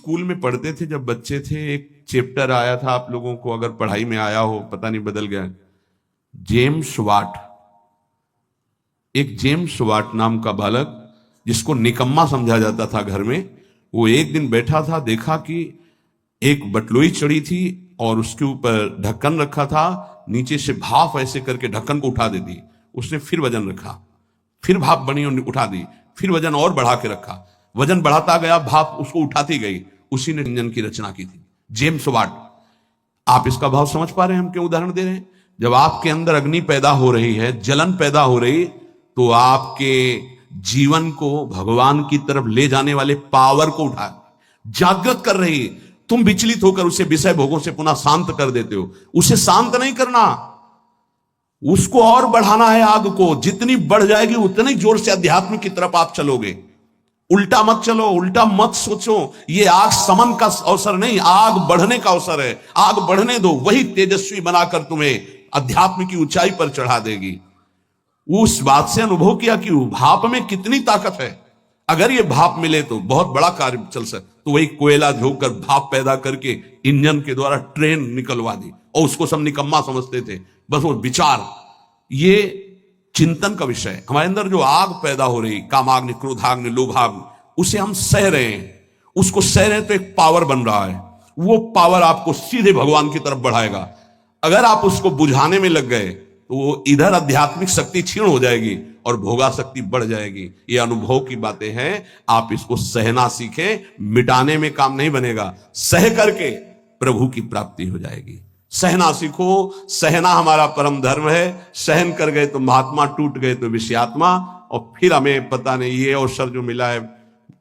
School में पढ़ते थे जब बच्चे थे, एक चैप्टर आया था, आप लोगों को अगर पढ़ाई में आया हो, पता नहीं बदल गया, जेम्स वाट। एक जेम्स वाट नाम का बालक, जिसको निकम्मा समझा जाता था घर में, वो एक दिन बैठा था, देखा कि एक बटलोई चढ़ी थी और उसके ऊपर ढक्कन रखा था, नीचे से भाप ऐसे करके ढक्कन को उठा देती। उसने फिर वजन रखा, फिर भाप बनी और उठा दी, फिर वजन और बढ़ा के रखा, वजन बढ़ाता गया, भाप उसको उठाती गई। उसी ने इंजन की रचना की थी, जेम्स वाट। आप इसका भाव समझ पा रहे हैं हम क्यों उदाहरण दे रहे हैं? जब आपके अंदर अग्नि पैदा हो रही है, जलन पैदा हो रही, तो आपके जीवन को भगवान की तरफ ले जाने वाले पावर को उठा जागृत कर रही है। तुम विचलित होकर उसे विषय भोगों से पुनः शांत कर देते हो। उसे शांत नहीं करना, उसको और बढ़ाना है। आग को जितनी बढ़ जाएगी उतनी जोर से अध्यात्म की तरफ आप चलोगे। उल्टा मत चलो, उल्टा मत सोचो। ये आग समन का अवसर नहीं, आग बढ़ने का अवसर है। आग बढ़ने दो, वही तेजस्वी बनाकर तुम्हें अध्यात्म की ऊंचाई पर चढ़ा देगी। उस बात से अनुभव किया कि भाप में कितनी ताकत है। अगर ये भाप मिले तो बहुत बड़ा कार्य चल सकता। तो वही कोयला झोंककर भाप पैदा करके इंजन के द्वारा ट्रेन निकलवा दी, और उसको सब निकम्मा समझते थे। बस वो विचार, ये चिंतन का विषय है। हमारे अंदर जो आग पैदा हो रही, कामाग्नि, क्रोधाग्नि, लोभाग्नि, उसे हम सह रहे हैं। उसको सह रहे हैं तो एक पावर बन रहा है। वो पावर आपको सीधे भगवान की तरफ बढ़ाएगा। अगर आप उसको बुझाने में लग गए तो वो इधर आध्यात्मिक शक्ति क्षीण हो जाएगी और भोगा शक्ति बढ़ जाएगी। ये अनुभव की बातें हैं। आप इसको सहना सीखें, मिटाने में काम नहीं बनेगा। सह करके प्रभु की प्राप्ति हो जाएगी। सहना सीखो। सहना हमारा परम धर्म है। सहन कर गए तो महात्मा, टूट गए तो विषयात्मा। और फिर हमें पता नहीं ये अवसर जो मिला है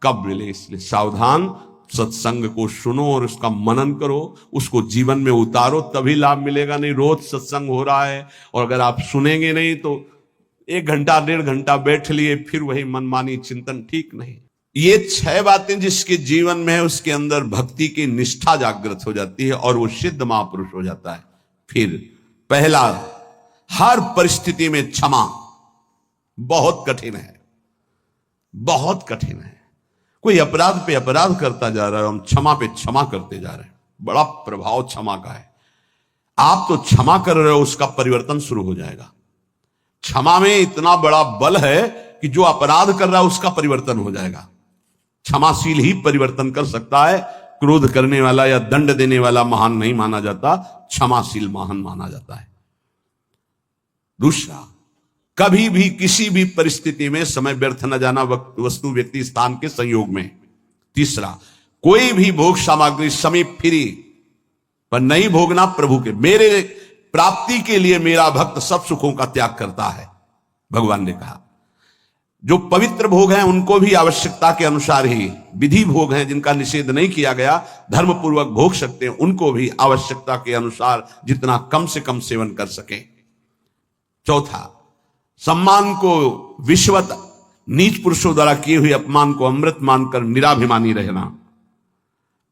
कब मिले, इसलिए सावधान। सत्संग को सुनो और उसका मनन करो, उसको जीवन में उतारो, तभी लाभ मिलेगा। नहीं रोज सत्संग हो रहा है और अगर आप सुनेंगे नहीं तो 1 घंटा 1.5 घंटा बैठ लिए, फिर वही मनमानी चिंतन, ठीक नहीं। ये 6 बातें जिसके जीवन में है उसके अंदर भक्ति की निष्ठा जागृत हो जाती है और वो सिद्ध महापुरुष हो जाता है। फिर पहला, हर परिस्थिति में क्षमा। बहुत कठिन है, बहुत कठिन है। कोई अपराध पे अपराध करता जा रहा है, हम क्षमा पे क्षमा करते जा रहे हैं। बड़ा प्रभाव क्षमा का है। आप तो क्षमा कर रहे हो, उसका परिवर्तन शुरू हो जाएगा। क्षमा में इतना बड़ा बल है कि जो अपराध कर रहा है उसका परिवर्तन हो जाएगा। क्षमाशील ही परिवर्तन कर सकता है। क्रोध करने वाला या दंड देने वाला महान नहीं माना जाता, क्षमाशील महान माना जाता है। दूसरा, कभी भी किसी भी परिस्थिति में समय व्यर्थ न जाना, वस्तु, व्यक्ति, स्थान के संयोग में। तीसरा, कोई भी भोग सामग्री समीप फिरी पर नहीं भोगना प्रभु के। मेरे प्राप्ति के लिए मेरा भक्त सब सुखों का त्याग करता है, भगवान ने कहा। जो पवित्र भोग हैं उनको भी आवश्यकता के अनुसार ही, विधि भोग हैं जिनका निषेध नहीं किया गया, धर्म पूर्वक भोग सकते हैं, उनको भी आवश्यकता के अनुसार जितना कम से कम सेवन कर सके। चौथा, सम्मान को विश्वत, नीच पुरुषों द्वारा किए हुए अपमान को अमृत मानकर निराभिमानी रहना।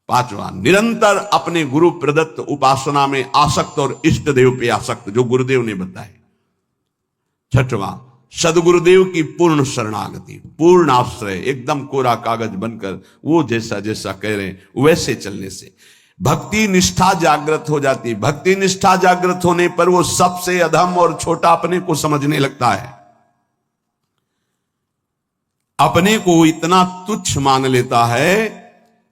पांचवा, निरंतर अपने गुरु प्रदत्त उपासना में आसक्त और इष्ट देव पे आसक्त, जो गुरुदेव ने बताए। छठवां, सदगुरुदेव की पूर्ण शरणागति, पूर्ण आश्रय, एकदम कोरा कागज बनकर वो जैसा जैसा कह रहे हैं वैसे चलने से भक्ति निष्ठा जागृत हो जाती। भक्ति निष्ठा जागृत होने पर वो सबसे अधम और छोटा अपने को समझने लगता है। अपने को इतना तुच्छ मान लेता है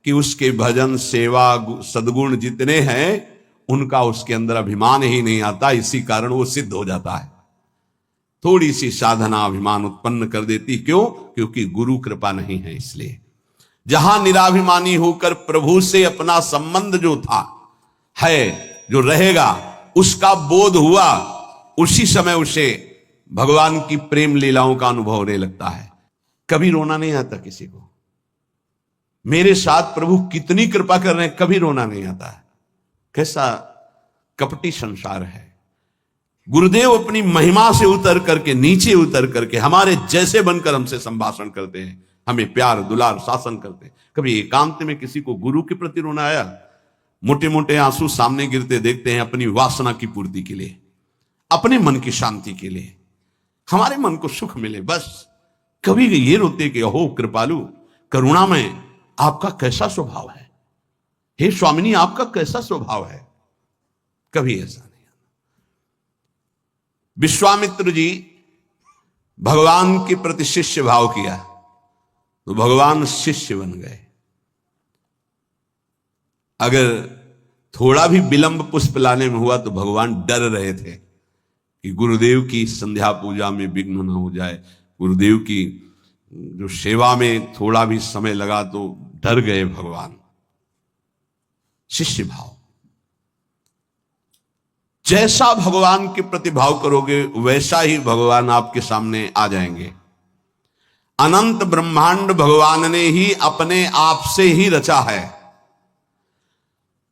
कि उसके भजन, सेवा, सद्गुण जितने हैं उनका उसके अंदर अभिमान ही नहीं आता। इसी कारण वो सिद्ध हो जाता है। थोड़ी सी साधना अभिमान उत्पन्न कर देती। क्यों? क्योंकि गुरु कृपा नहीं है। इसलिए जहां निराभिमानी होकर प्रभु से अपना संबंध जो था है, जो रहेगा, उसका बोध हुआ, उसी समय उसे भगवान की प्रेम लीलाओं का अनुभव होने लगता है। कभी रोना नहीं आता किसी को। मेरे साथ प्रभु कितनी कृपा कर रहे हैं, कभी रोना नहीं आता है। कैसा कपटी संसार है। गुरुदेव अपनी महिमा से उतर करके, नीचे उतर करके हमारे जैसे बनकर हमसे संभाषण करते हैं, हमें प्यार दुलार शासन करते हैं। कभी एकांत में किसी को गुरु के प्रति रोना आया? मोटे मोटे आंसू सामने गिरते देखते हैं अपनी वासना की पूर्ति के लिए, अपने मन की शांति के लिए, हमारे मन को सुख मिले, बस। कभी ये रोते कि अहो कृपालु, करुणा में आपका कैसा स्वभाव है, हे स्वामिनी आपका कैसा स्वभाव है, कभी ऐसा नहीं। विश्वामित्र जी भगवान के प्रति शिष्य भाव किया तो भगवान शिष्य बन गए। अगर थोड़ा भी विलंब पुष्प लाने में हुआ तो भगवान डर रहे थे कि गुरुदेव की संध्या पूजा में विघ्न न हो जाए, गुरुदेव की जो सेवा में थोड़ा भी समय लगा तो डर गए भगवान। शिष्य भाव, जैसा भगवान के प्रति भाव करोगे वैसा ही भगवान आपके सामने आ जाएंगे। अनंत ब्रह्मांड भगवान ने ही अपने आप से ही रचा है।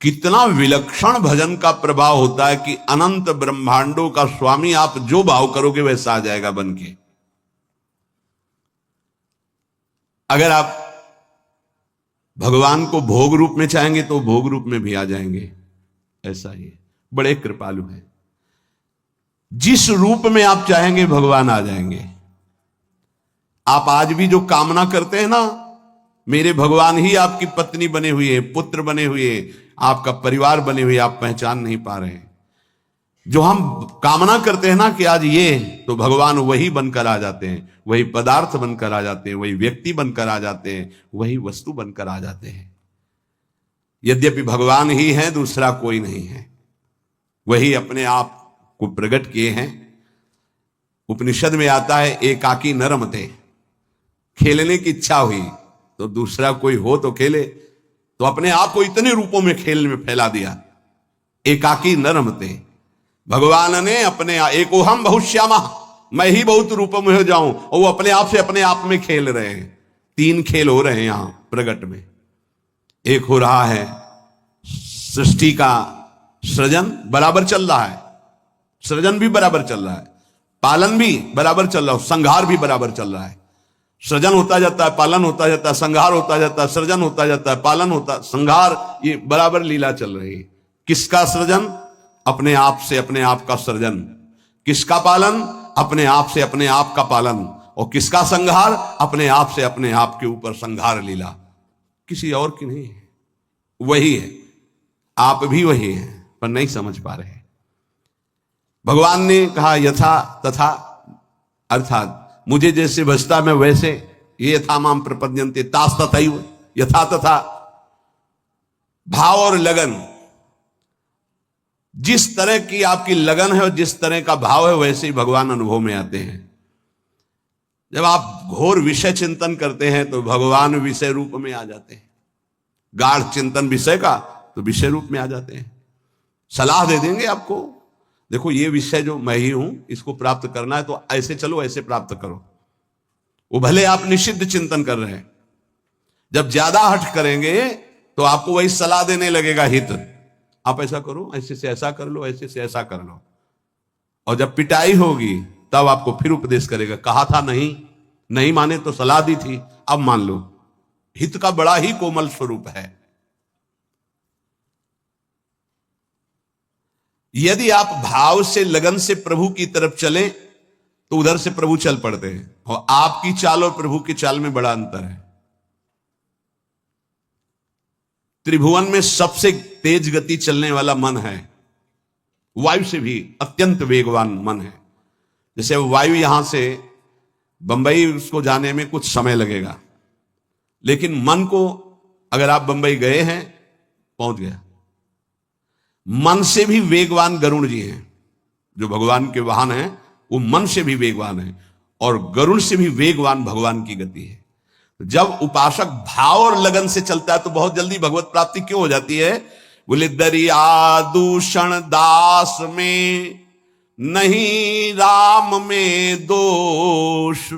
कितना विलक्षण भजन का प्रभाव होता है कि अनंत ब्रह्मांडों का स्वामी आप जो भाव करोगे वैसा आ जाएगा बन के। अगर आप भगवान को भोग रूप में चाहेंगे तो भोग रूप में भी आ जाएंगे। ऐसा ही है, बड़े कृपालु हैं। जिस रूप में आप चाहेंगे भगवान आ जाएंगे। आप आज भी जो कामना करते हैं ना, मेरे भगवान ही आपकी पत्नी बने हुए, पुत्र बने हुए, आपका परिवार बने हुए, आप पहचान नहीं पा रहे हैं। जो हम कामना करते हैं ना कि आज ये, तो भगवान वही बनकर आ जाते हैं, वही पदार्थ बनकर आ जाते हैं, वही व्यक्ति बनकर आ जाते हैं, वही वस्तु बनकर आ जाते हैं। यद्यपि भगवान ही है, दूसरा कोई नहीं है। वही अपने आप को प्रकट किए हैं। उपनिषद में आता है एकाकी न रमते, खेलने की इच्छा हुई तो दूसरा कोई हो तो खेले, तो अपने आप को इतने रूपों में खेल में फैला दिया। एकाकी न रमते, भगवान ने अपने एकोहम बहुश्यामा, मैं ही बहुत रूपों में हो जाऊं, और वो अपने आप से अपने आप में खेल रहे हैं। तीन खेल हो रहे हैं यहां प्रगट में। एक हो रहा है सृष्टि का सृजन बराबर चल रहा है, सृजन भी बराबर चल रहा है, पालन भी बराबर चल रहा है, संहार भी बराबर चल रहा है। सृजन होता जाता है, पालन होता जाता है, संहार होता जाता है, सृजन होता जाता है, पालन होता, संहार, ये बराबर लीला चल रही है। किसका सृजन? अपने आप से अपने आप का सृजन। किसका पालन? अपने आप से अपने आप का पालन। और किसका संहार? अपने आप से अपने आप के ऊपर संहार लीला, किसी और की नहीं है, वही है। आप भी वही हैं पर नहीं समझ पा रहे। भगवान ने कहा यथा तथा, अर्थात मुझे जैसे भजता मैं वैसे, ये यथा माम प्रपद्यन्ते तास तथैव, यथा तथा। भाव और लगन, जिस तरह की आपकी लगन है और जिस तरह का भाव है वैसे ही भगवान अनुभव में आते हैं। जब आप घोर विषय चिंतन करते हैं तो भगवान विषय रूप में आ जाते हैं। गाढ़ चिंतन विषय का तो विषय रूप में आ जाते हैं। सलाह दे देंगे आपको, देखो ये विषय जो मैं ही हूं, इसको प्राप्त करना है तो ऐसे चलो, ऐसे प्राप्त करो। वो भले आप निषिद्ध चिंतन कर रहे हैं, जब ज्यादा हट करेंगे तो आपको वही सलाह देने लगेगा हित, आप ऐसा करो, ऐसे से ऐसा कर लो, ऐसे से ऐसा कर लो। और जब पिटाई होगी तब आपको फिर उपदेश करेगा, कहा था नहीं, नहीं माने तो सलाह दी थी, अब मान लो। हित का बड़ा ही कोमल स्वरूप है। यदि आप भाव से लगन से प्रभु की तरफ चलें तो उधर से प्रभु चल पड़ते हैं, और आपकी चाल और प्रभु की चाल में बड़ा अंतर है। त्रिभुवन में सबसे तेज गति चलने वाला मन है, वायु से भी अत्यंत वेगवान मन है। जैसे वायु यहां से बंबई उसको जाने में कुछ समय लगेगा, लेकिन मन को अगर आप बंबई गए हैं, पहुंच गया। मन से भी वेगवान गरुड़ जी हैं, जो भगवान के वाहन हैं, वो मन से भी वेगवान है, और गरुड़ से भी वेगवान भगवान की गति है। जब उपासक भाव और लगन से चलता है तो बहुत जल्दी भगवत प्राप्ति क्यों हो जाती है? बोले दरिया दूषण दास में नहीं राम में दोष।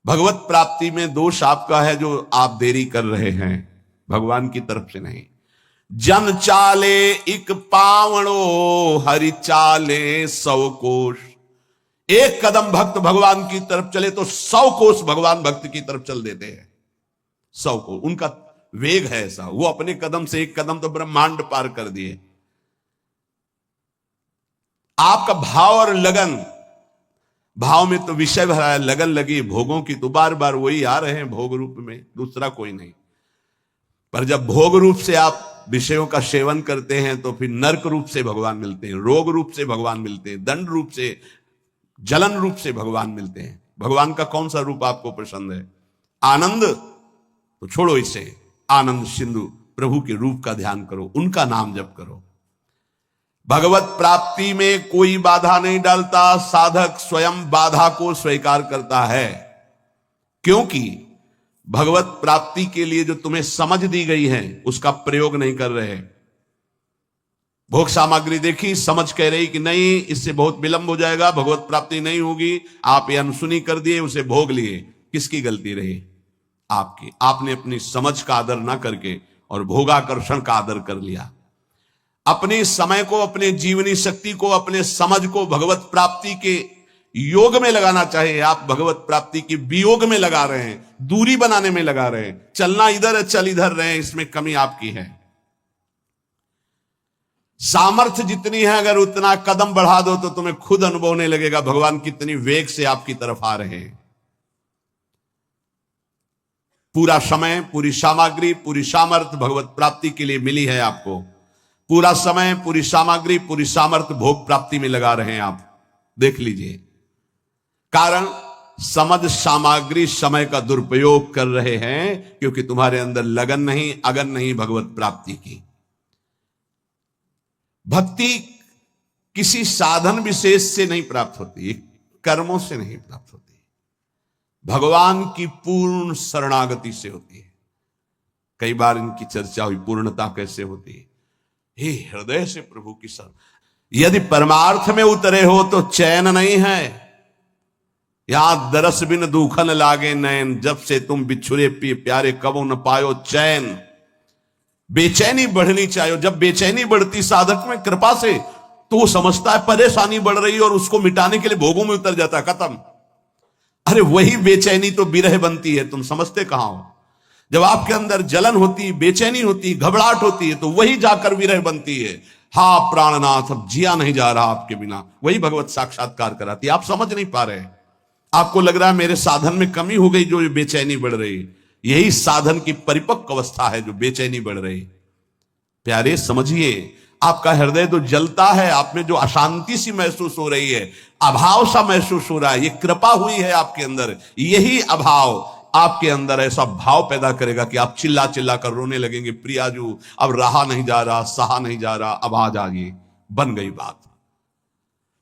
भगवत प्राप्ति में दोष आपका है जो आप देरी कर रहे हैं, भगवान की तरफ से नहीं। जन चाले इक पावणो हरि चाले 100 कोश। एक कदम भक्त भगवान की तरफ चले तो 100 कोस भगवान भक्त की तरफ चल देते हैं। 100 कोस उनका वेग है ऐसा, वो अपने कदम से एक कदम तो ब्रह्मांड पार कर दिए। आपका भाव और लगन, भाव में तो विषय भरा है, लगन लगी भोगों की तो बार बार वही आ रहे हैं भोग रूप में, दूसरा कोई नहीं। पर जब भोग रूप से आप विषयों का सेवन करते हैं तो फिर नरक रूप से भगवान मिलते हैं, रोग रूप से भगवान मिलते हैं, दंड रूप से, जलन रूप से भगवान मिलते हैं। भगवान का कौन सा रूप आपको पसंद है? आनंद? तो छोड़ो इसे, आनंद सिंधु प्रभु के रूप का ध्यान करो, उनका नाम जप करो। भगवत प्राप्ति में कोई बाधा नहीं डालता, साधक स्वयं बाधा को स्वीकार करता है, क्योंकि भगवत प्राप्ति के लिए जो तुम्हें समझ दी गई है उसका प्रयोग नहीं कर रहे। भोग सामग्री देखी, समझ कह रही कि नहीं इससे बहुत विलंब हो जाएगा, भगवत प्राप्ति नहीं होगी, आप ये अनसुनी कर दिए, उसे भोग लिए। किसकी गलती रही? आपकी। आपने अपनी समझ का आदर ना करके और भोगाकर्षण का आदर कर लिया। अपने समय को, अपने जीवनी शक्ति को, अपने समझ को भगवत प्राप्ति के योग में लगाना चाहिए। आप भगवत प्राप्ति की वियोग में लगा रहे हैं, दूरी बनाने में लगा रहे हैं। चलना इधर है, चल इधर रहे हैं, इसमें कमी आपकी है। सामर्थ्य जितनी है, अगर उतना कदम बढ़ा दो तो तुम्हें खुद अनुभव होने लगेगा भगवान कितनी वेग से आपकी तरफ आ रहे हैं। पूरा समय, पूरी सामग्री, पूरी सामर्थ्य भगवत प्राप्ति के लिए मिली है आपको। पूरा समय, पूरी सामग्री, पूरी सामर्थ्य भोग प्राप्ति में लगा रहे हैं आप। देख लीजिए, कारण समझ सामग्री समय का दुरुपयोग कर रहे हैं, क्योंकि तुम्हारे अंदर लगन नहीं, अगन नहीं भगवत प्राप्ति की। भक्ति किसी साधन विशेष से नहीं प्राप्त होती, कर्मों से नहीं प्राप्त होती, भगवान की पूर्ण शरणागति से होती है। कई बार इनकी चर्चा हुई, पूर्णता कैसे होती है? हे हृदय से प्रभु की शरण। यदि परमार्थ में उतरे हो तो चैन नहीं है। यहां दरस बिन दुखन लागे नैन, जब से तुम बिछुरे प्यारे कबो न पायो चैन। बेचैनी बढ़नी चाहिए। जब बेचैनी बढ़ती साधक में कृपा से, तो वो समझता है परेशानी बढ़ रही है और उसको मिटाने के लिए भोगों में उतर जाता है, खत्म। अरे वही बेचैनी तो विरह बनती है, तुम समझते कहां हो? जब आपके अंदर जलन होती, बेचैनी होती, घबराहट होती है, तो वही जाकर विरह बनती है। हा प्राणनाथ, अब जिया नहीं जा रहा आपके बिना, वही भगवत साक्षात्कार कराती है। आप समझ नहीं पा रहे, आपको लग रहा है मेरे साधन में कमी हो गई, जो बेचैनी बढ़ रही। यही साधन की परिपक्व अवस्था है जो बेचैनी बढ़ रही। प्यारे समझिए, आपका हृदय तो जलता है, आप में जो अशांति सी महसूस हो रही है, अभाव सा महसूस हो रहा है, ये कृपा हुई है आपके अंदर। यही अभाव आपके अंदर ऐसा भाव पैदा करेगा कि आप चिल्ला चिल्ला कर रोने लगेंगे, प्रियाजू अब रहा नहीं जा रहा, सहा नहीं जा रहा, अब आ जाइए। बन गई बात।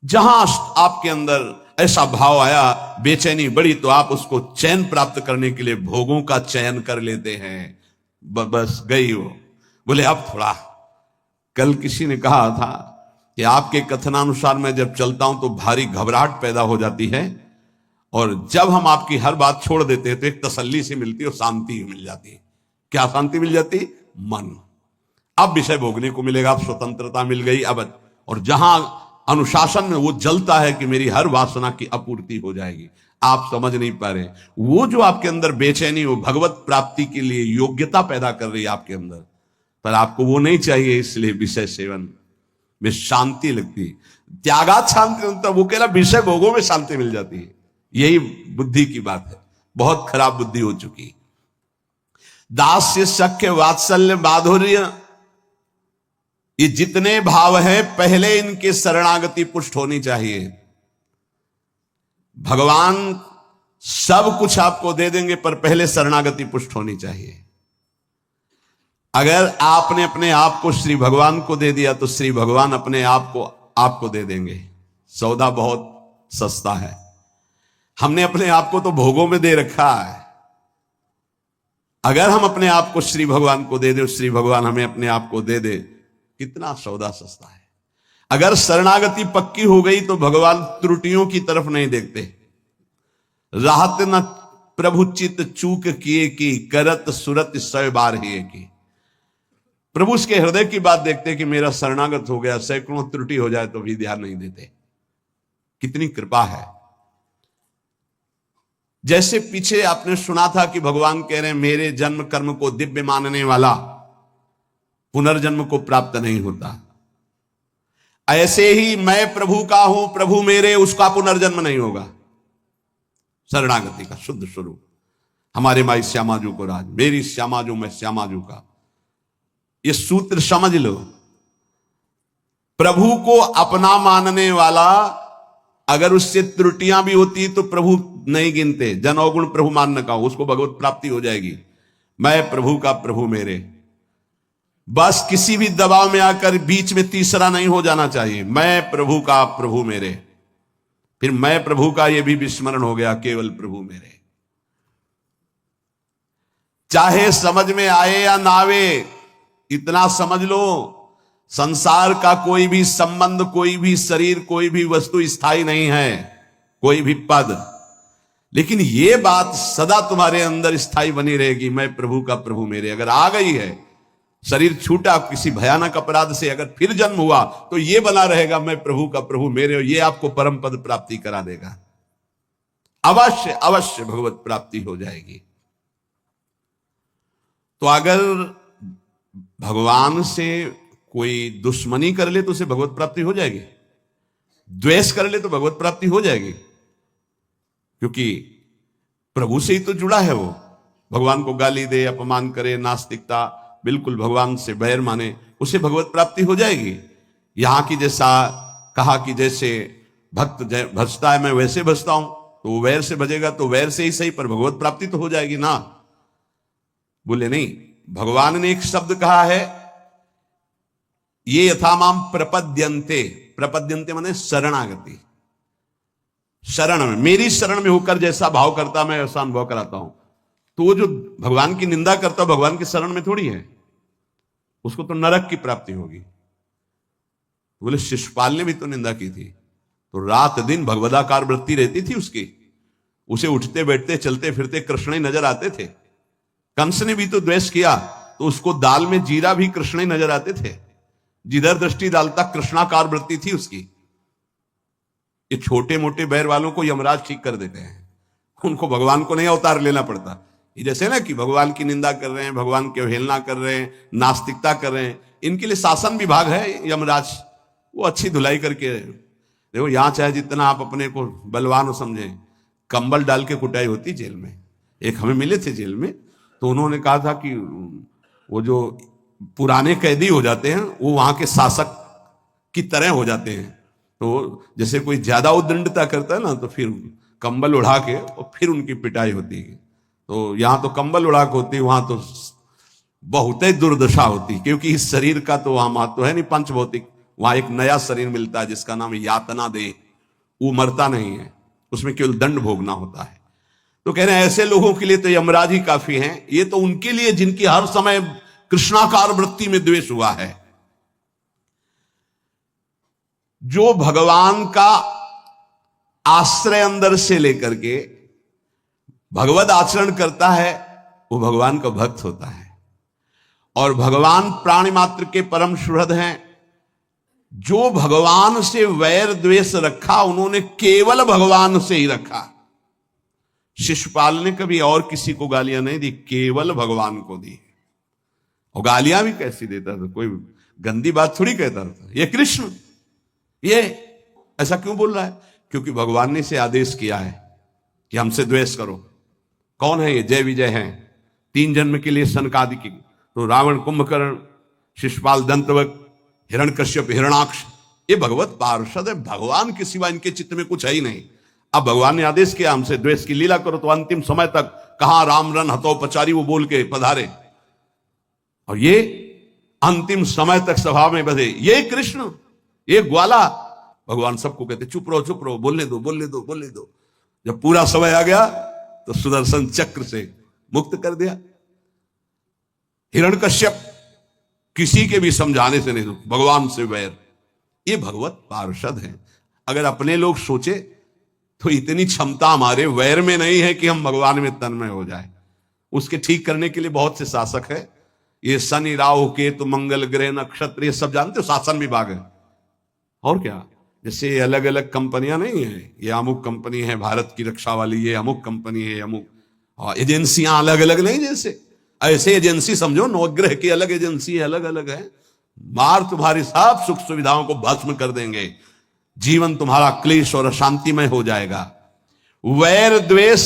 जहां आपके अंदर ऐसा भाव आया, बेचैनी बढ़ी, तो आप उसको चैन प्राप्त करने के लिए भोगों का चयन कर लेते हैं। बस गई वो। बोले अब थोड़ा, कल किसी ने कहा था कि आपके कथनानुसार मैं जब चलता हूं तो भारी घबराहट पैदा हो जाती है, और जब हम आपकी हर बात छोड़ देते हैं तो एक तसल्ली सी मिलती है और शांति मिल जाती है। क्या शांति मिल जाती? मन। अब विषय भोगने को मिलेगा, अब स्वतंत्रता मिल गई। अब और जहां अनुशासन में वो जलता है कि मेरी हर वासना की आपूर्ति हो जाएगी, आप समझ नहीं पा रहे। वो जो आपके अंदर बेचैनी, वो भगवत प्राप्ति के लिए योग्यता पैदा कर रही है आपके अंदर, पर आपको वो नहीं चाहिए। इसलिए विषय सेवन में शांति लगती, त्यागात शांति होता, वो कह रहा विषय भोगों में शांति मिल जाती है। यही बुद्धि की बात है, बहुत खराब बुद्धि हो चुकी। दास्य, सख्य, वात्सल्य, माधुर्य, ये जितने भाव हैं, पहले इनके शरणागति पुष्ट होनी चाहिए। भगवान सब कुछ आपको दे देंगे, पर पहले शरणागति पुष्ट होनी चाहिए। अगर आपने अपने आप को श्री भगवान को दे दिया तो श्री भगवान अपने आप को आपको दे देंगे। सौदा बहुत सस्ता है। हमने अपने आप को तो भोगों में दे रखा है। अगर हम अपने आप को श्री भगवान को दे दे, श्री भगवान हमें अपने आप को दे दे, कितना सौदा सस्ता है। अगर शरणागति पक्की हो गई तो भगवान त्रुटियों की तरफ नहीं देखते। राहत न प्रभु चित चूक किए की, करत सुरत 100 बार ही की। प्रभु उसके हृदय की बात देखते कि मेरा शरणागत हो गया, सैकड़ों त्रुटि हो जाए तो भी ध्यान नहीं देते। कितनी कृपा है। जैसे पीछे आपने सुना था कि भगवान कह रहे हैं मेरे जन्म कर्म को दिव्य मानने वाला पुनर्जन्म को प्राप्त नहीं होता, ऐसे ही मैं प्रभु का हूं, प्रभु मेरे, उसका पुनर्जन्म नहीं होगा। शरणागति का शुद्ध स्वरूप। हमारे माई श्यामाजू को राज, मेरी श्यामाजू मैं श्यामाजू का, ये सूत्र समझ लो। प्रभु को अपना मानने वाला अगर उससे त्रुटियां भी होती तो प्रभु नहीं गिनते। जन अवगुण प्रभु मानने का, उसको भगवत प्राप्ति हो जाएगी। मैं प्रभु का, प्रभु मेरे। बस किसी भी दबाव में आकर बीच में तीसरा नहीं हो जाना चाहिए। मैं प्रभु का, प्रभु मेरे। फिर मैं प्रभु का ये भी विस्मरण हो गया, केवल प्रभु मेरे। चाहे समझ में आए या ना आवे, इतना समझ लो, संसार का कोई भी संबंध, कोई भी शरीर, कोई भी वस्तु स्थायी नहीं है, कोई भी पद। लेकिन यह बात सदा तुम्हारे अंदर स्थायी बनी रहेगी, मैं प्रभु का, प्रभु मेरे। अगर आ गई है, शरीर छूटा किसी भयानक अपराध से, अगर फिर जन्म हुआ तो यह बना रहेगा, मैं प्रभु का, प्रभु मेरे। और यह आपको परम पद प्राप्ति करा देगा। अवश्य अवश्य भगवत प्राप्ति हो जाएगी। तो अगर भगवान से कोई दुश्मनी कर ले तो उसे भगवत प्राप्ति हो जाएगी, द्वेष कर ले तो भगवत प्राप्ति हो जाएगी, क्योंकि प्रभु से ही तो जुड़ा है वो। भगवान को गाली दे, अपमान करे, नास्तिकता, बिल्कुल भगवान से बैर माने, उसे भगवत प्राप्ति हो जाएगी। यहां की जैसा कहा कि जैसे भक्त भजता है मैं वैसे भजता हूं, तो वो वैर से भजेगा तो वैर से ही सही, पर भगवत प्राप्ति तो हो जाएगी ना। बोले नहीं, भगवान ने एक शब्द कहा है, ये यथामाम प्रपद्यन्ते। प्रपद्यन्ते माने शरणागति। शरण में, मेरी शरण में होकर जैसा भाव करता मैं वैसा अनुभव कराता हूं। तो वो जो भगवान की निंदा करता भगवान की शरण में थोड़ी है, उसको तो नरक की प्राप्ति होगी। बोले शिशुपाल ने भी तो निंदा की थी, तो रात दिन भगवदाकार वृत्ति रहती थी उसकी। उसे उठते बैठते चलते फिरते कृष्ण ही नजर आते थे। कंस ने भी तो द्वेष किया, तो उसको दाल में जीरा भी कृष्ण ही नजर आते थे। जिधर दृष्टि डालता कृष्णाकार वृत्ति थी उसकी। ये छोटे मोटे बैर वालों को यमराज ठीक कर देते हैं, उनको भगवान को नहीं अवतार लेना पड़ता। ये जैसे ना कि भगवान की निंदा कर रहे हैं, भगवान की अवहेलना कर रहे हैं, नास्तिकता कर रहे हैं, इनके लिए शासन विभाग है यमराज, वो अच्छी धुलाई करके। देखो यहां चाहे जितना आप अपने को बलवान समझें, कंबल डाल के कुटाई होती जेल में। एक हमें मिले थे जेल में, तो उन्होंने कहा था कि वो जो पुराने कैदी हो जाते हैं वो वहां के शासक की तरह हो जाते हैं। तो जैसे कोई ज्यादा उद्दंडता करता है ना, तो फिर कंबल उड़ा के और फिर उनकी पिटाई होती है। तो यहां तो कंबल उड़ा के होती, वहां तो बहुत ही दुर्दशा होती, क्योंकि इस शरीर का तो वहां महत्व है नहीं पंच भौतिक। वहां एक नया शरीर मिलता है जिसका नाम यातना दे, वो मरता नहीं है, उसमें केवल दंड भोगना होता है। तो कह रहे हैं ऐसे लोगों के लिए तो यमराज ही काफी हैं। ये तो उनके लिए जिनकी हर समय कृष्णाकार वृत्ति में द्वेष हुआ है। जो भगवान का आश्रय अंदर से लेकर के भगवद आचरण करता है, वो भगवान का भक्त होता है। और भगवान प्राणी मात्र के परम सुहृद हैं। जो भगवान से वैर द्वेष रखा, उन्होंने केवल भगवान से ही रखा। शिशुपाल ने कभी और किसी को गालियां नहीं दी, केवल भगवान को दी। और गालियां भी कैसी देता था, कोई गंदी बात थोड़ी कहता था। ये कृष्ण ये ऐसा क्यों बोल रहा है? क्योंकि भगवान ने इसे आदेश किया है कि हमसे द्वेष करो। कौन है ये? जय विजय हैं, 3 जन्म के लिए सनकादिक। तो रावण, कुंभकर्ण, शिशुपाल, दंतवक्र, हिरण्यकश्यप, हिरणाक्ष, ये भगवत पार्षद है। भगवान के सिवा इनके चित्त में कुछ है ही नहीं। अब भगवान ने आदेश किया हमसे द्वेष की लीला करो, तो अंतिम समय तक कहां राम रन हतोपचारी वो बोल के पधारे, और ये अंतिम समय तक सभा में बधे। ये कृष्ण, ये ग्वाला। भगवान सबको कहते चुप रहो, बोलने दो, बोलने दो, बोलने दो। जब पूरा समय आ गया तो सुदर्शन चक्र से मुक्त कर दिया। हिरण्यकश्यप किसी के भी समझाने से नहीं, भगवान से वैर। ये भगवत पार्षद हैं। अगर अपने लोग सोचे तो इतनी क्षमता हमारे वैर में नहीं है कि हम भगवान में तन्मय हो जाए। उसके ठीक करने के लिए बहुत से शासक है। ये शनि, राहु, केतु, मंगल ग्रह, नक्षत्र, ये सब जानते हो, शासन विभाग है। और क्या, जैसे अलग अलग कंपनियां नहीं है, ये अमुक कंपनी है भारत की रक्षा वाली, ये अमुक कंपनी है, अमुक एजेंसियां अलग अलग नहीं, जैसे ऐसे एजेंसी समझो, नवग्रह की अलग एजेंसी है, अलग अलग है। मार तुम्हारी सब सुख सुविधाओं को भस्म कर देंगे, जीवन तुम्हारा क्लेश और अशांतिमय हो जाएगा। वैर द्वेष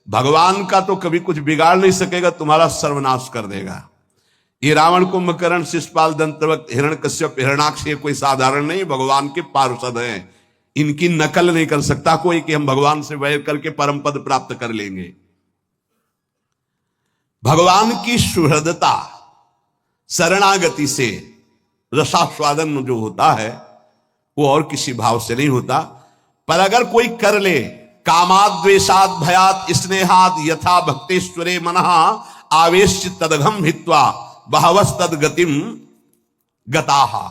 भगवान का तो कभी कुछ बिगाड़ नहीं सकेगा, तुम्हारा सर्वनाश कर देगा। ये रावण, कुंभकर्ण, शिशुपाल, दंतवक्त, हिरण्यकश्यप, हिरणाक्ष ये कोई साधारण नहीं, भगवान के पार्षद हैं। इनकी नकल नहीं कर सकता कोई कि हम भगवान से वैर करके परम पद प्राप्त कर लेंगे। भगवान की सुहृदता, शरणागति से रसास्वादन जो होता है वो और किसी भाव से नहीं होता। पर अगर कोई कर ले, कामाद द्वेषाद भयात स्नेहाद यथा भक्तेश्वरे मनः आवेश तदघम हित्वा बहवस तद गतिम गताहा।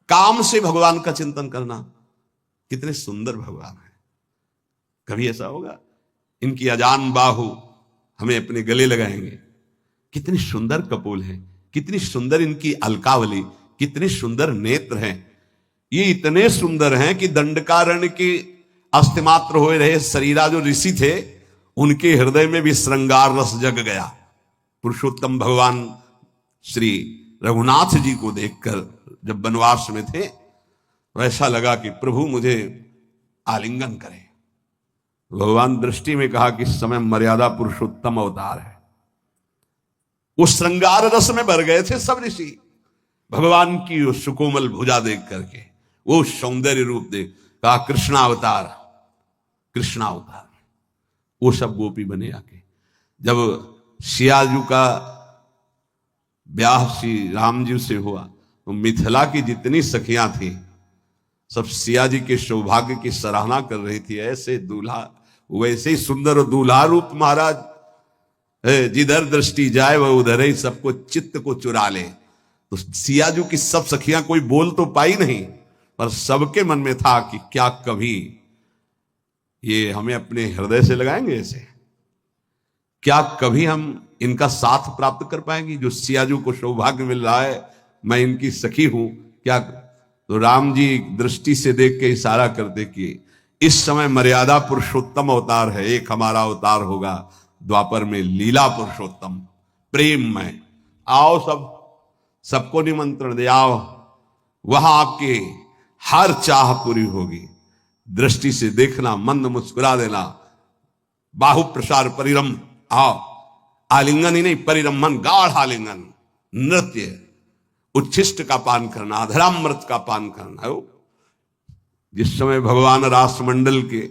काम से भगवान का चिंतन करना, कितने सुंदर भगवान है। कभी ऐसा होगा इनकी अजान बाहु हमें अपने गले लगाएंगे, कितनी सुंदर कपोल है, कितनी सुंदर इनकी अलकावली, कितने सुंदर नेत्र हैं। ये इतने सुंदर हैं कि दंडकारण्य के अस्तिमात्र हो रहे शरीरा जो ऋषि थे उनके हृदय में भी श्रृंगार रस जग गया। पुरुषोत्तम भगवान श्री रघुनाथ जी को देखकर जब वनवास में थे तो ऐसा लगा कि प्रभु मुझे आलिंगन करें। भगवान दृष्टि में कहा कि इस समय मर्यादा पुरुषोत्तम अवतार है। वो श्रृंगार रस में भर गए थे सब ऋषि, भगवान की वो सुकोमल भुजा देख करके, वो सौंदर्य रूप देख कहा कृष्णावतार, कृष्णावतार। वो सब गोपी बने आके। जब सियाजू का ब्याह श्री राम जी से हुआ तो मिथिला की जितनी सखियां थी सब सिया जी के सौभाग्य की सराहना कर रही थी। ऐसे दूल्हा, वैसे ही सुंदर दूल्हा रूप महाराज, जिधर दृष्टि जाए वह उधर ही सबको चित्त को चुरा ले। तो सियाजू की सब सखियां कोई बोल तो पाई नहीं, पर सबके मन में था कि क्या कभी ये हमें अपने हृदय से लगाएंगे ऐसे, क्या कभी हम इनका साथ प्राप्त कर पाएंगे। जो सियाजू को सौभाग्य मिल रहा है मैं इनकी सखी हूं क्या। तो राम जी दृष्टि से देख के इशारा करते कि इस समय मर्यादा पुरुषोत्तम अवतार है, एक हमारा अवतार होगा द्वापर में लीला पुरुषोत्तम प्रेम में। आओ सबको निमंत्रण दे, आओ वहां आपके हर चाह पूरी होगी। दृष्टि से देखना, मंद मुस्कुरा देना, बाहु प्रसार परिरम, आओ आलिंगन ही नहीं परिरमन, गाढ़ आलिंगन, नृत्य, उच्छिष्ट का पान करना, अधरामृत का पान करना। जिस समय भगवान रासमंडल के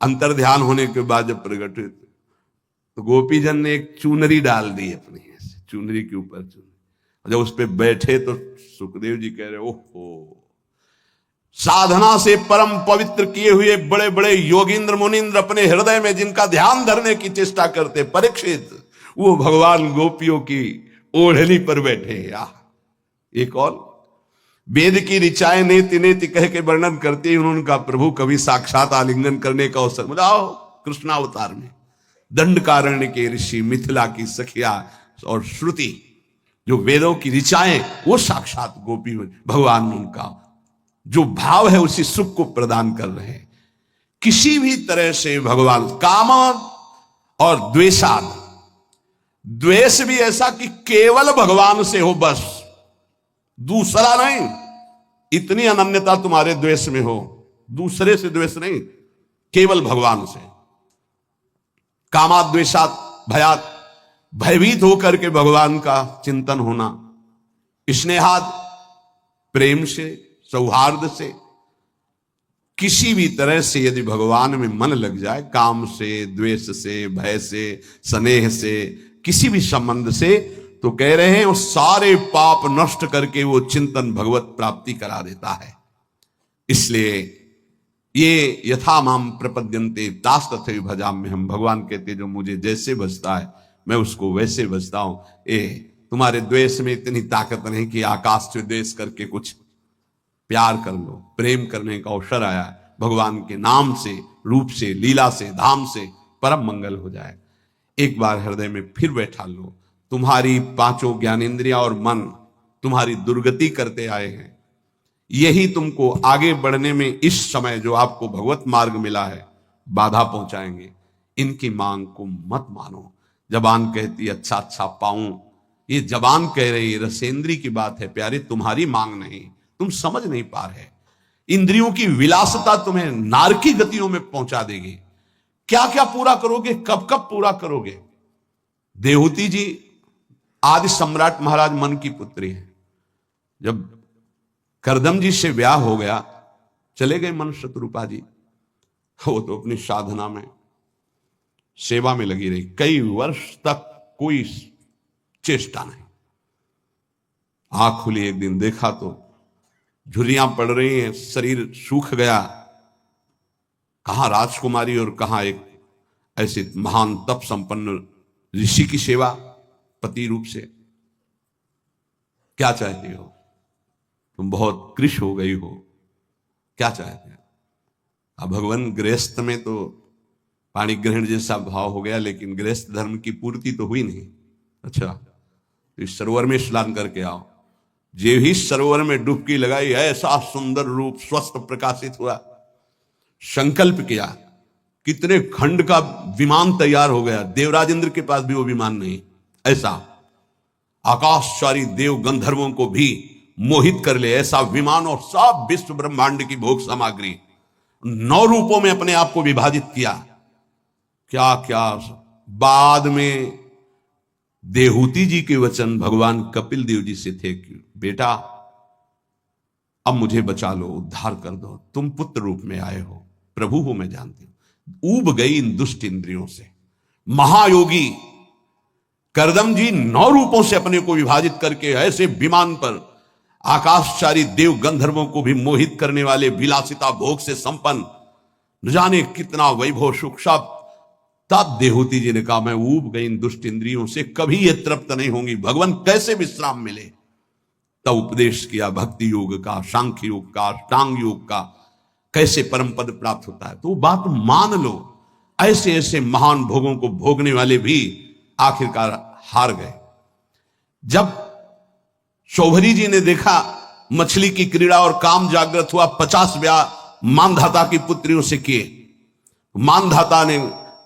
अंतर ध्यान होने के बाद जब प्रकट हुए तो गोपीजन ने एक चुनरी डाल दी अपनी, चुनरी के ऊपर चुनरी। जब उस पर बैठे तो सुखदेव जी कह रहे ओहो, साधना से परम पवित्र किए हुए बड़े बड़े योगींद्र मुनींद्र अपने हृदय में जिनका ध्यान धरने की चेष्टा करते परीक्षित, वो भगवान गोपियों की ओढ़नी पर बैठे। एक और वेद की ऋचाएं नेति नेति कह के वर्णन करते हैं उनका प्रभु कभी साक्षात आलिंगन करने का अवसर मिला। कृष्णावतार में दंडकारण्य के ऋषि, मिथिला की सखिया और श्रुति, जो वेदों की ऋचाएं, वो साक्षात गोपी भगवान उनका जो भाव है उसी सुख को प्रदान कर रहे हैं। किसी भी तरह से भगवान काम और द्वेषाद, द्वेष भी ऐसा कि केवल भगवान से हो, बस दूसरा नहीं। इतनी अनन्यता तुम्हारे द्वेष में हो, दूसरे से द्वेष नहीं, केवल भगवान से। कामाद द्वेषात भयात, भयभीत होकर के भगवान का चिंतन होना। स्नेहाद, प्रेम से, सौहार्द से, किसी भी तरह से यदि भगवान में मन लग जाए, काम से, द्वेष से, भय से, स्नेह से, किसी भी संबंध से, तो कह रहे हैं वो सारे पाप नष्ट करके वो चिंतन भगवत प्राप्ति करा देता है। इसलिए ये यथा माम प्रपद्यन्ते तास तथैव भजाम्यहम्, हम भगवान कहते जो मुझे जैसे भजता है मैं उसको वैसे भजता हूं। तुम्हारे द्वेष में इतनी ताकत नहीं कि आकाश से द्वेष करके कुछ प्यार कर लो। प्रेम करने का अवसर आया भगवान के नाम से, रूप से, लीला से, धाम से, परम मंगल हो जाए। एक बार हृदय में फिर बैठा लो। तुम्हारी पांचों ज्ञानेंद्रियां और मन तुम्हारी दुर्गति करते आए हैं, यही तुमको आगे बढ़ने में इस समय जो आपको भगवत मार्ग मिला है बाधा पहुंचाएंगे। इनकी मांग को मत मानो। जबान कहती अच्छा अच्छा पाऊं, ये जबान कह रही है, रसेंद्री की बात है प्यारे, तुम्हारी मांग नहीं, तुम समझ नहीं पा रहे। इंद्रियों की विलासता तुम्हें नारकी गतियों में पहुंचा देगी। क्या क्या पूरा करोगे, कब कब पूरा करोगे। देहूती जी आदि सम्राट महाराज मन की पुत्री है। जब करदम जी से ब्याह हो गया, चले गए मन शत्रुपा जी। वो तो अपनी साधना में, सेवा में लगी रही, कई वर्ष तक कोई चेष्टा नहीं। आंख खुली, एक दिन देखा तो झुर्रियां पड़ रही हैं, शरीर सूख गया। कहां राजकुमारी और कहां एक ऐसे महान तप संपन्न ऋषि की सेवा पति रूप से। क्या चाहती हो तुम? बहुत कृश हो गई हो, क्या चाहते हो? अब भगवान गृहस्थ में तो पाणी ग्रहण जैसा भाव हो गया, लेकिन गृहस्थ धर्म की पूर्ति तो हुई नहीं। अच्छा, तो इस सरोवर में स्नान करके आओ। जे ही सरोवर में डुबकी लगाई, ऐसा सुंदर रूप स्वस्थ प्रकाशित हुआ। संकल्प किया, कितने खंड का विमान तैयार हो गया। देवराज इंद्र के पास भी वो विमान नहीं। ऐसा आकाशचारी देव गंधर्वों को भी मोहित कर ले ऐसा विमान, और सब विश्व ब्रह्मांड की भोग सामग्री 9 रूपों में अपने आप को विभाजित किया। क्या क्या बाद में देहूति जी के वचन भगवान कपिल देव जी से थे कि बेटा अब मुझे बचा लो, उद्धार कर दो, तुम पुत्र रूप में आए हो, प्रभु हो मैं जानती हूं। ऊब गई इन दुष्ट इंद्रियों से। महायोगी करदम जी 9 रूपों से अपने को विभाजित करके ऐसे विमान पर आकाशचारी देव गंधर्वों को भी मोहित करने वाले, विलासिता भोग से संपन्न, न जाने कितना वैभव सुख सब। तब देहूति जी ने कहा मैं ऊब गई इन दुष्ट इंद्रियों से, कभी ये तृप्त नहीं होंगी, भगवान कैसे विश्राम मिले। तब उपदेश किया भक्ति योग का, सांख्य योग का, अष्टांग योग का, कैसे परम पद प्राप्त होता है। तो बात मान लो, ऐसे ऐसे महान भोगों को भोगने वाले भी आखिरकार हार गए। जब शौभरी जी ने देखा मछली की क्रीड़ा और काम जागृत हुआ, 50 ब्याह मानधाता की पुत्रियों से किए। मानधाता ने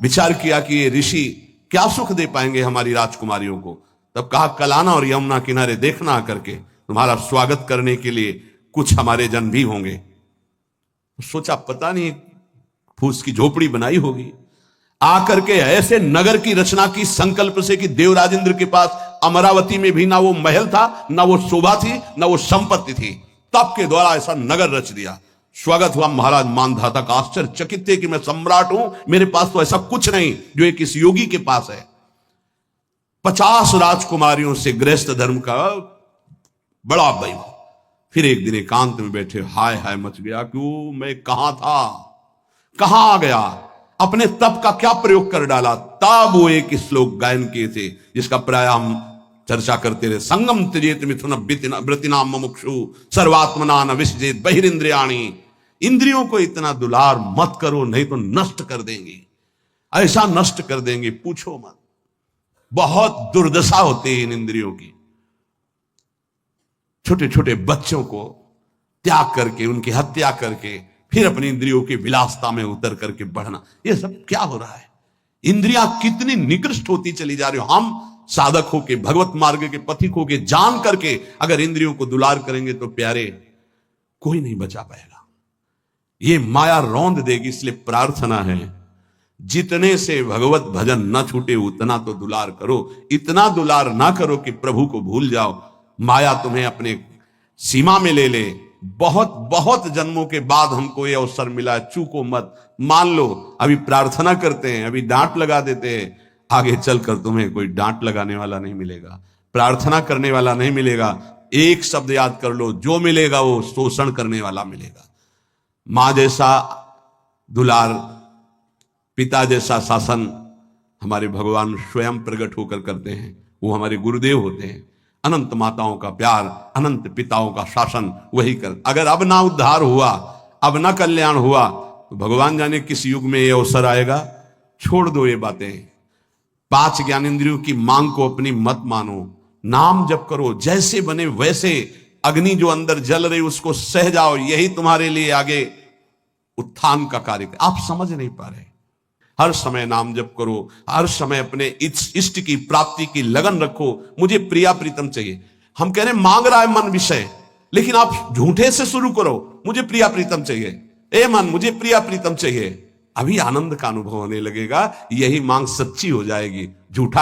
विचार किया कि ये ऋषि क्या सुख दे पाएंगे हमारी राजकुमारियों को। तब कहा कलाना और यमुना किनारे देखना आकर के, तुम्हारा स्वागत करने के लिए कुछ हमारे जन भी होंगे। सोचा पता नहीं फूस की झोपड़ी बनाई होगी। आकर के ऐसे नगर की रचना की संकल्प से कि देवराज इंद्र के पास अमरावती में भी ना वो महल था, ना वो शोभा थी, ना वो संपत्ति थी। तप के द्वारा ऐसा नगर रच दिया। स्वागत हुआ महाराज मानधाता का। आश्चर्यचकित थे कि मैं सम्राट हूं, मेरे पास तो ऐसा कुछ नहीं जो एक इस योगी के पास है। 50 राजकुमारियों से गृहस्थ धर्म का बड़ा वैभव। फिर एक दिन एकांत में बैठे, हाय हाय मच गया, क्यों मैं कहां था, कहां आ गया, अपने तप का क्या प्रयोग कर डाला। तब वो एक श्लोक गायन किए थे जिसका प्राय हम चर्चा करते रहे। संगम त्यजेत मिथुन व्रतिनाम मुमुक्षु सर्वात्मना न विसजेत बहिरिंद्रियाणि। इंद्रियों को इतना दुलार मत करो, नहीं तो नष्ट कर देंगे, ऐसा नष्ट कर देंगे पूछो मत। बहुत दुर्दशा होती है इन इंद्रियों की। छोटे छोटे बच्चों को त्याग करके, उनकी हत्या करके, फिर अपनी इंद्रियों की विलासता में उतर करके बढ़ना, ये सब क्या हो रहा है। इंद्रियां कितनी निकृष्ट होती चली जा रही हो। हम साधक होके, भगवत मार्ग के पथिक होके, जान करके अगर इंद्रियों को दुलार करेंगे तो प्यारे कोई नहीं बचा पाएगा। ये माया रौंद देगी। इसलिए प्रार्थना है जितने से भगवत भजन न छूटे उतना तो दुलार करो। इतना दुलार ना करो कि प्रभु को भूल जाओ, माया तुम्हें अपने सीमा में ले ले। बहुत बहुत जन्मों के बाद हमको ये अवसर मिला, चूको मत। मान लो अभी प्रार्थना करते हैं, अभी डांट लगा देते हैं, आगे चलकर तुम्हें कोई डांट लगाने वाला नहीं मिलेगा, प्रार्थना करने वाला नहीं मिलेगा। एक शब्द याद कर लो, जो मिलेगा वो शोषण करने वाला मिलेगा। मां जैसा दुलार, पिता जैसा शासन हमारे भगवान स्वयं प्रकट होकर करते हैं। वो हमारे गुरुदेव होते हैं। अनंत माताओं का प्यार, अनंत पिताओं का शासन वही कर। अगर अब ना उद्धार हुआ, अब ना कल्याण हुआ, तो भगवान जाने किस युग में ये अवसर आएगा। छोड़ दो ये बातें। 5 ज्ञानेंद्रियों की मांग को अपनी मत मानो। नाम जप करो, जैसे बने वैसे अग्नि जो अंदर जल रही उसको सह जाओ। यही तुम्हारे लिए आगे उत्थान का कार्य। आप समझ नहीं पा रहे। हर समय नाम जप करो, हर समय अपने इष्ट की प्राप्ति की लगन रखो। मुझे प्रिया प्रीतम चाहिए। हम कह रहे मांग रहा है मन विषय, लेकिन आप झूठे से शुरू करो, मुझे प्रिया प्रीतम चाहिए, ए मन मुझे प्रिया प्रीतम चाहिए। अभी आनंद का अनुभव होने लगेगा, यही मांग सच्ची हो जाएगी। झूठा